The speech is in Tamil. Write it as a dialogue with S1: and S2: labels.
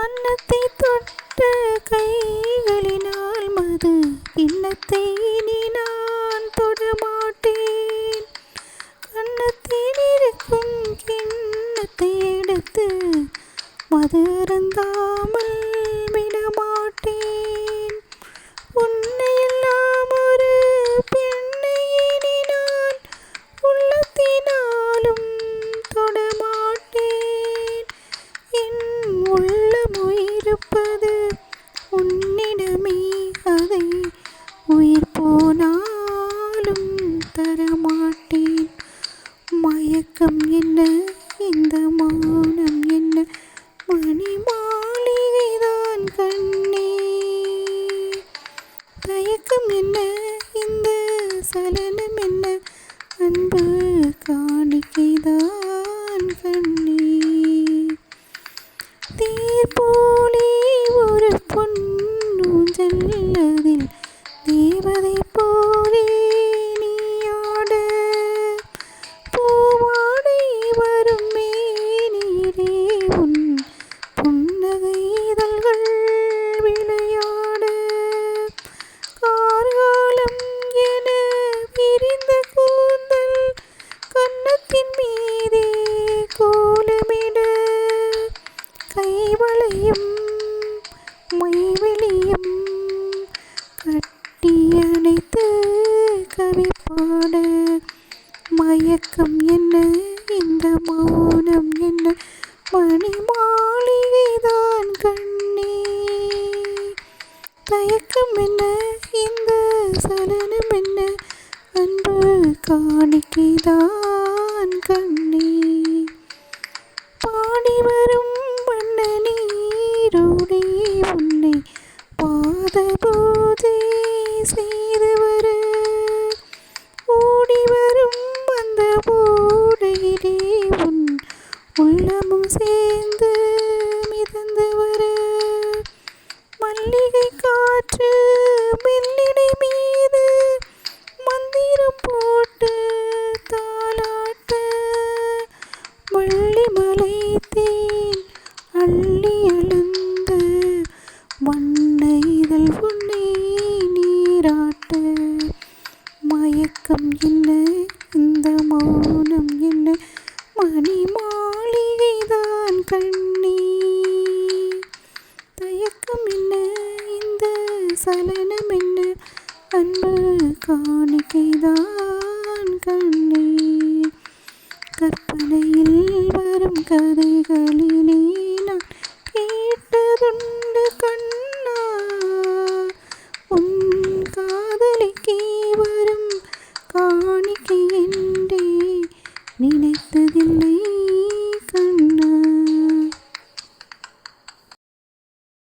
S1: அன்னத்தை தொட்ட கைகளினால் மது கிண்ணத்தை இனி நான் தொடமாட்டேன். கன்னத்தில் இருக்கும் கிண்ணத்தை எடுத்து மது அருந்தாமல் விடமாட்டேன். உன்னை எல்லாம் ஒரு பெண்ணை இனி நான் உள்ளத்தினாலும் தொடமாட்டேன். என் உள்ளமோ இருப்பது உன்னிடமே, அதை உயிர் போனாலும் தரமாட்டேன். மயக்கம் என்ன, இந்த மௌனம் என்ன, மணி மாளிகைதான் கண்ணே. தயக்கம் என்ன, இந்த சலனம் என்ன, அன்பு காணிக்கைதான் கண்ணே. தேர் போலே ஒரு பொன்னூஞ்சல், அதில் தேவதை போலே நீயாட, பூவாடை வரும் மேனியிலே உன் புன்னகை இதழ்கள் விளையாட, கார்காலம் என விரிந்த கூந்தல் கன்னத்தின் மீதே கோலமிட, கைவளையும் மைவெளியும் கட்டி அணைத்து கவி பாட. மயக்கம் என்ன, இந்த மௌனம் என்ன, மணி மாளிகைதான் கண்ணே. தயக்கம் என்ன, இந்த சலனம் என்ன, அன்பு காணிக்கைதான் கண்ணே. பாடி வரும் வண்ண நீரோடே உன்னை பாத பூஜை செய்து வர, ஓடி வரும் அந்த ஓடையிலே உன் உள்ளமும் சேர்ந்து மிதந்து வர, மல்லிகை காற்று மெல்லிடை மீது மந்திரம் போட்டு தாலாட்ட, வள்ளி மலை தேன் அள்ளி எழுந்து